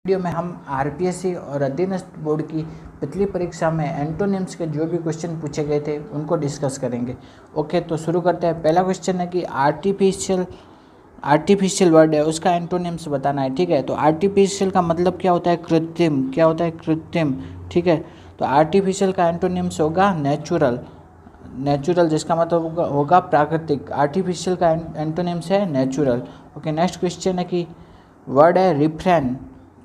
Video में हम RPSC और अधीनस्थ बोर्ड की पिछली परीक्षा में एंटोनिम्स के जो भी क्वेश्चन पूछे गए थे उनको डिस्कस करेंगे। ओके, तो शुरू करते हैं। पहला क्वेश्चन है कि आर्टिफिशियल वर्ड है, उसका एंटोनिम्स बताना है। ठीक है, तो आर्टिफिशियल का मतलब क्या होता है? कृत्रिम। क्या होता है? कृत्रिम। ठीक है, तो आर्टिफिशियल का एंटोनिम्स होगा नेचुरल। नेचुरल जिसका मतलब होगा प्राकृतिक। आर्टिफिशियल का एंटोनिम्स है नेचुरल। ओके, नेक्स्ट क्वेश्चन है कि वर्ड है रिफ्रेन।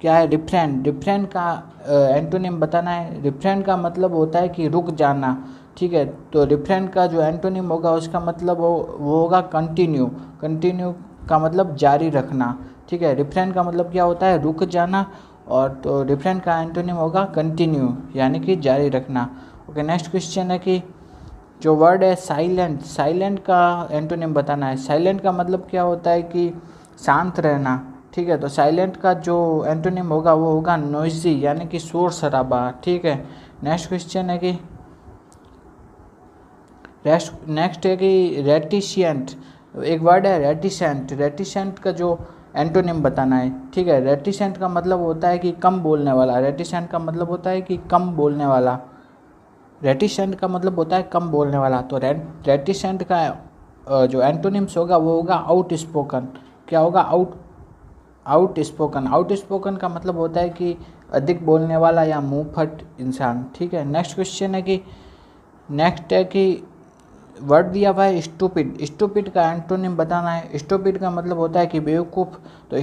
क्या है? रिफ्रेन। रिफ्रेन का एंटोनिम बताना है। रिफ्रेन का मतलब होता है कि रुक जाना। ठीक है, तो रिफ्रेन का जो एंटोनिम होगा उसका मतलब वो होगा कंटिन्यू। कंटिन्यू का मतलब जारी रखना। ठीक है, रिफ्रेन का मतलब क्या होता है? रुक जाना। और तो रिफ्रेन का एंटोनिम होगा कंटिन्यू यानी कि जारी रखना। ओके, नेक्स्ट क्वेश्चन है कि जो वर्ड है साइलेंट। साइलेंट का एंटोनिम बताना है। साइलेंट का मतलब क्या होता है कि शांत रहना। ठीक है, तो साइलेंट का जो एंटोनिम होगा वो होगा नॉइजी यानी कि शोर शराबा। ठीक है, नेक्स्ट क्वेश्चन है कि नेक्स्ट है कि रेटिशियंट। एक वर्ड है रेटिसेंट। रेटिसेंट का जो एंटोनिम बताना है। ठीक है, रेटिसेंट का मतलब होता है कि कम बोलने वाला। रेटिसेंट का मतलब होता है कि कम बोलने वाला। रेटिसेंट का मतलब होता है कम बोलने वाला। तो रेटिसेंट का जो एंटोनिम्स होगा वो होगा आउट स्पोकन। क्या होगा? Out spoken. आउट स्पोकन का मतलब होता है कि अधिक बोलने वाला या मुंहफट इंसान। ठीक है, नेक्स्ट क्वेश्चन है कि नेक्स्ट है कि वर्ड दिया हुआ है स्टूपिड। स्टूपिड का एंटोनिम बताना है। स्टूपिड का मतलब होता है कि बेवकूफ़। तो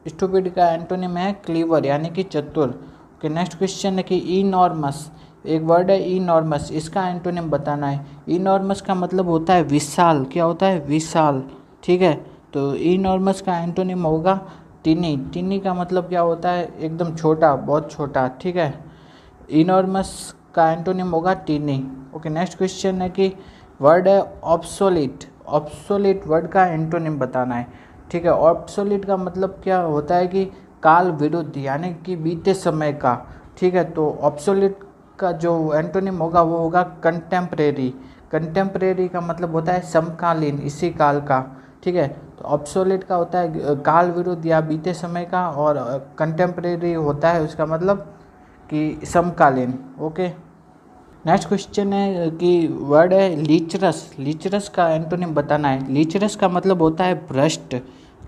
स्टूपिड का एंटोनिम है क्लीवर यानी कि चतुर। ओके, नेक्स्ट क्वेश्चन है कि इनॉर्मस। एक वर्ड है इनॉर्मस, इसका एंटोनिम बताना है। इनॉर्मस का मतलब होता है विशाल। क्या होता है? विशाल। ठीक है, तो इनॉर्मस का एंटोनिम होगा टिनी। टिनी का मतलब क्या होता है? एकदम छोटा, बहुत छोटा। ठीक है, इनॉर्मस का एंटोनिम होगा टिनी। ओके, नेक्स्ट क्वेश्चन है कि वर्ड है ऑब्सोलीट। ऑब्सोलीट वर्ड का एंटोनिम बताना है। ठीक है, ऑब्सोलीट का मतलब क्या होता है कि काल विरुद्ध यानी कि बीते समय का। ठीक है, तो ऑब्सोलीट का जो एंटोनिम होगा वो होगा कंटेम्परेरी। कंटेम्परेरी का मतलब होता है समकालीन, इसी काल का। ठीक है, तो ऑब्सोलीट का होता है काल विरुद्ध या बीते समय का, और कंटेम्परेरी होता है उसका मतलब कि समकालीन। ओके, नेक्स्ट क्वेश्चन है कि वर्ड है लीचरस। लीचरस का एंटोनिम बताना है। लीचरस का मतलब होता है भ्रष्ट।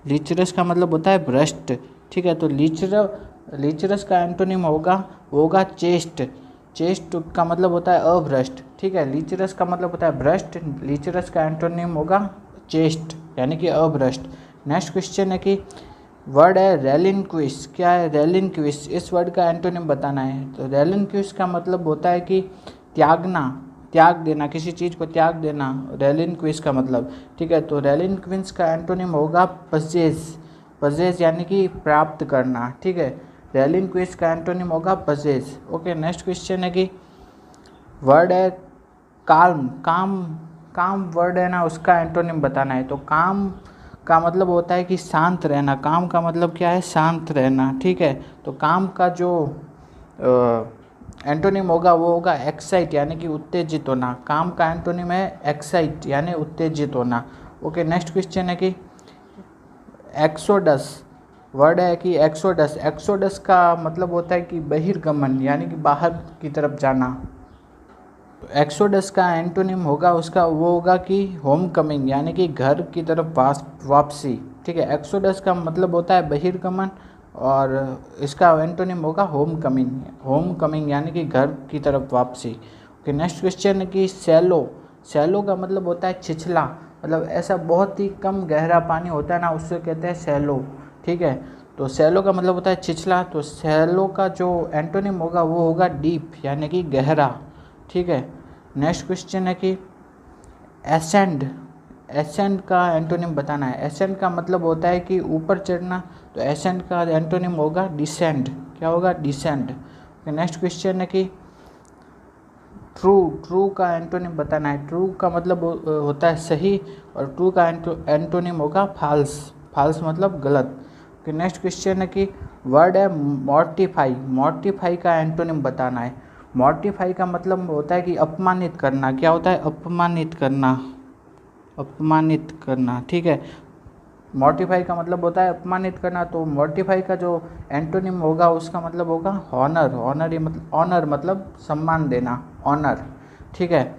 लीचरस का मतलब होता है भ्रष्ट। ठीक है, तो लीचरस का एंटोनिम होगा चेस्ट। चेस्ट का मतलब होता है अभ्रष्ट। ठीक है, लीचरस का मतलब होता है भ्रष्ट। लीचरस का एंटोनिम होगा चेस्ट यानी कि अभ्रष्ट। नेक्स्ट क्वेश्चन है कि वर्ड है रेलिनक्विश। क्या है? रेलिनक्विश। इस वर्ड का एंटोनिम बताना है। तो रेलिनक्विश का मतलब होता है कि त्यागना, त्याग देना, किसी चीज़ को त्याग देना। रेलिनक्विश का मतलब। ठीक है, तो रेलिनक्विश का एंटोनिम होगा पजेस। पजेस यानी कि प्राप्त करना। ठीक है, रेलिनक्विश का एंटोनिम होगा पजेस। ओके, नेक्स्ट क्वेश्चन है कि वर्ड है काल्म। काम काम वर्ड है ना, उसका एंटोनिम बताना है। तो काम का मतलब होता है कि शांत रहना। काम का मतलब क्या है? शांत रहना। ठीक है, तो काम का जो एंटोनिम होगा वो होगा एक्साइट यानी कि उत्तेजित होना। काम का एंटोनिम है एक्साइट यानी उत्तेजित होना। ओके, नेक्स्ट क्वेश्चन है कि एक्सोडस। वर्ड है कि एक्सोडस। एक्सोडस का मतलब होता है कि बहिर्गमन यानी कि बाहर की तरफ जाना। तो एक्सोडस का एंटोनिम होगा वो होगा कि होम कमिंग यानी कि घर की तरफ वापसी। ठीक है, एक्सोडस का मतलब होता है बहिर्गमन और इसका एंटोनिम होगा होम कमिंग। होम कमिंग यानी कि घर की तरफ वापसी। ओके, नेक्स्ट क्वेश्चन है कि सैलो। सैलो का मतलब होता है छिछला। मतलब ऐसा बहुत ही कम गहरा पानी होता है ना, उससे कहते हैं सैलो। ठीक है, तो सैलो का मतलब होता है छिछला। तो सैलो का जो एंटोनिम होगा वो होगा डीप यानी कि गहरा। ठीक है, नेक्स्ट क्वेश्चन है कि एसेंड। एसेंड का एंटोनिम बताना है। एसेंड का मतलब होता है कि ऊपर चढ़ना। तो एसेंड का एंटोनिम होगा डिसेंड। क्या होगा? डिसेंड। नेक्स्ट क्वेश्चन है कि ट्रू। ट्रू का एंटोनिम बताना है। ट्रू का मतलब होता है सही, और ट्रू का एंटोनिम होगा फाल्स। फाल्स मतलब गलत। नेक्स्ट क्वेश्चन है कि वर्ड है मॉर्टिफाई। मॉर्टिफाई का एंटोनिम बताना है। मॉर्टिफाई का मतलब होता है कि अपमानित करना। क्या होता है? अपमानित करना। अपमानित करना। ठीक है, मॉर्टिफाई का मतलब होता है अपमानित करना, तो मॉर्टिफाई का जो एंटोनिम होगा उसका मतलब होगा हॉनर। हॉनर ये मतलब ऑनर मतलब सम्मान देना, ऑनर। ठीक है,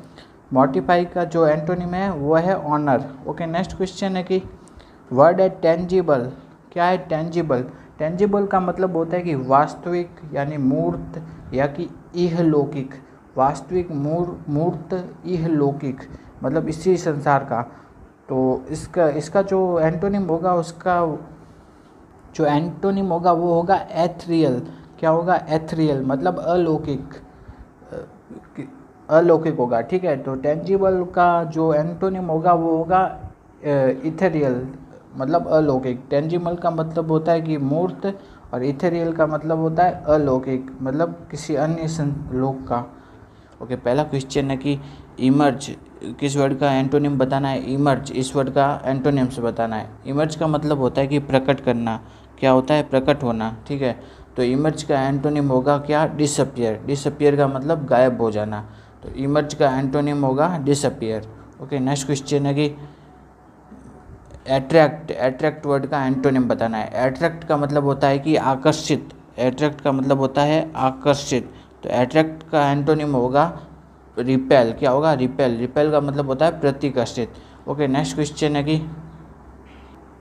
मॉर्टिफाई का जो एंटोनिम है वो है ऑनर। ओके, नेक्स्ट क्वेश्चन है कि वर्ड है टेंजिबल। क्या है टेंजिबल? टेंजिबल का मतलब होता है कि वास्तविक यानी मूर्त या कि इहलौकिक। वास्तविक, मूर्त, इहलौकिक मतलब इसी संसार का। तो इसका जो एंटोनिम होगा, उसका जो एंटोनिम होगा वो होगा एथरियल। क्या होगा? एथरियल मतलब अलौकिक, अलौकिक होगा। ठीक है, तो टेंजिबल का जो एंटोनिम होगा वो होगा इथेरियल मतलब अलौकिक। टेंजिबल का मतलब होता है कि मूर्त और इथेरियल का मतलब होता है अलौकिक मतलब किसी अन्य लोक का। ओके, पहला क्वेश्चन है कि इमर्ज किस वर्ड का एंटोनिम बताना है। इमर्ज इस वर्ड का एंटोनिम से बताना है। इमर्ज का मतलब होता है कि प्रकट करना। क्या होता है? प्रकट होना। ठीक है, तो इमर्ज का एंटोनिम होगा क्या? डिसअपियर। डिसअपियर का मतलब गायब हो जाना, तो इमर्ज का एंटोनिम होगा डिसअपियर। ओके, नेक्स्ट क्वेश्चन है कि एट्रैक्ट। एट्रैक्ट वर्ड का एंटोनिम बताना है। एट्रैक्ट का मतलब होता है कि आकर्षित। एट्रैक्ट का मतलब होता है आकर्षित, तो एट्रैक्ट का एंटोनिम होगा रिपेल। क्या होगा? रिपेल। रिपेल का मतलब होता है प्रतिकर्षित। ओके, नेक्स्ट क्वेश्चन है कि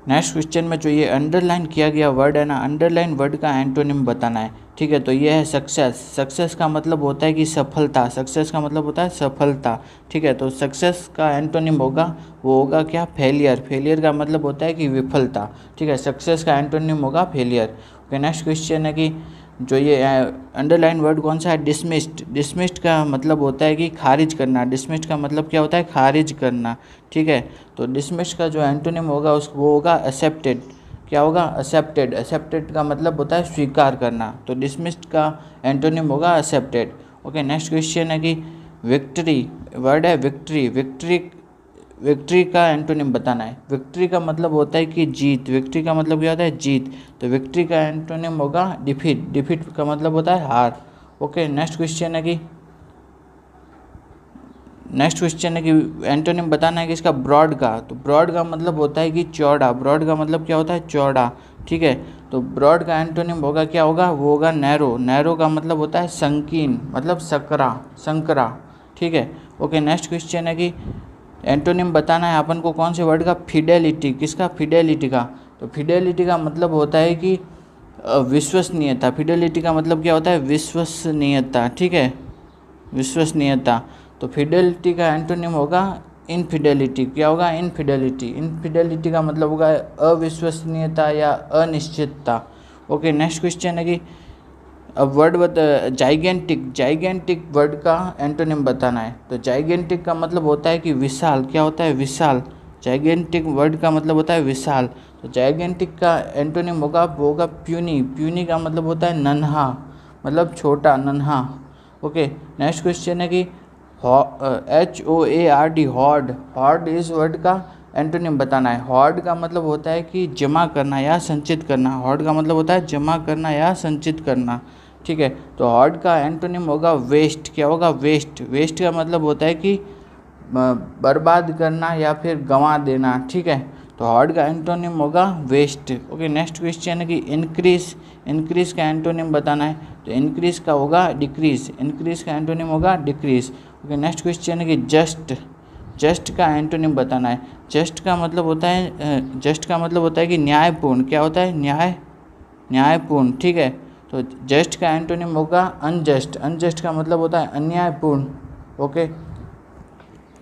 नेक्स्ट क्वेश्चन में जो ये अंडरलाइन किया गया वर्ड है ना, अंडरलाइन वर्ड का एंटोनिम बताना है। ठीक है, तो ये है सक्सेस। सक्सेस का मतलब होता है कि सफलता। सक्सेस का मतलब होता है सफलता। ठीक है, तो सक्सेस का एंटोनिम होगा वो होगा क्या? फेलियर। फेलियर का मतलब होता है कि विफलता। ठीक है, सक्सेस का एंटोनिम होगा फेलियर। ओके, नेक्स्ट क्वेश्चन है कि जो ये अंडरलाइन वर्ड कौन सा है? डिसमिस्ड। डिसमिस्ड का मतलब होता है कि खारिज करना। डिसमिस्ड का मतलब क्या होता है? खारिज करना। ठीक है, तो डिसमिस्ड का जो एंटोनिम होगा वो होगा एक्सेप्टेड। क्या होगा? एक्सेप्टेड। एक्सेप्टेड का मतलब होता है स्वीकार करना, तो डिसमिस्ड का एंटोनिम होगा एक्सेप्टेड। ओके, नेक्स्ट क्वेश्चन है कि विक्ट्री। वर्ड है विक्ट्री। विक्ट्री, विक्ट्री का एंटोनिम बताना है। विक्ट्री का मतलब होता है कि जीत। विक्ट्री का मतलब क्या होता है? जीत, तो विक्ट्री का एंटोनिम होगा डिफीट। डिफीट का मतलब होता है हार। ओके, नेक्स्ट क्वेश्चन है कि एंटोनिम बताना है कि इसका ब्रॉड का। तो ब्रॉड का मतलब होता है कि चौड़ा। ब्रॉड का मतलब क्या होता है? चौड़ा। ठीक है, तो ब्रॉड का एंटोनिम होगा क्या होगा? वो होगा नैरो। नैरो का मतलब होता है संकीर्ण मतलब सकरा, संकरा। ठीक है, ओके, नेक्स्ट क्वेश्चन है कि एंटोनिम बताना है अपन को कौन से वर्ड का? फिडेलिटी। किसका? फिडेलिटी का। तो फिडेलिटी का मतलब होता है कि विश्वसनीयता। फिडेलिटी का मतलब क्या होता है? विश्वसनीयता। ठीक है, विश्वसनीयता। तो फिडेलिटी का एंटोनिम होगा इनफिडेलिटी। क्या होगा? इनफिडेलिटी। इनफिडेलिटी का मतलब होगा अविश्वसनीयता या अनिश्चितता। ओके, नेक्स्ट क्वेश्चन है कि अब वर्ड जाइगेंटिक। जाइगेंटिक वर्ड का एंटोनिम बताना है। तो जाइगेंटिक का मतलब होता है कि विशाल। क्या होता है? विशाल। जाइगेंटिक वर्ड का मतलब होता है विशाल, तो जाइगेंटिक का एंटोनिम होगा वो होगा प्यूनी। प्यूनी का मतलब होता है नन्हा मतलब छोटा, नन्हा। ओके, नेक्स्ट क्वेश्चन है कि HOARD, हॉर्ड। हॉर्ड इस वर्ड का एंटोनिम बताना है। हॉर्ड का मतलब होता है कि जमा करना या संचित करना। हॉर्ड का मतलब होता है जमा करना या संचित करना। ठीक है, तो हॉर्ड का एंटोनिम होगा वेस्ट। क्या होगा? वेस्ट। वेस्ट का मतलब होता है कि बर्बाद करना या फिर गंवा देना। ठीक है, तो हॉर्ड का एंटोनिम होगा वेस्ट। ओके, नेक्स्ट क्वेश्चन है कि इंक्रीज। इंक्रीज का एंटोनिम बताना है। तो इंक्रीज का होगा डिक्रीज। इंक्रीज का एंटोनिम होगा डिक्रीज। ओके, नेक्स्ट क्वेश्चन है कि जस्ट। जस्ट का एंटोनिम बताना है। जस्ट का मतलब होता है कि न्यायपूर्ण। क्या होता है? न्यायपूर्ण। ठीक है, तो जस्ट का एंटोनिम होगा अनजस्ट। अनजस्ट का मतलब होता है अन्यायपूर्ण। ओके,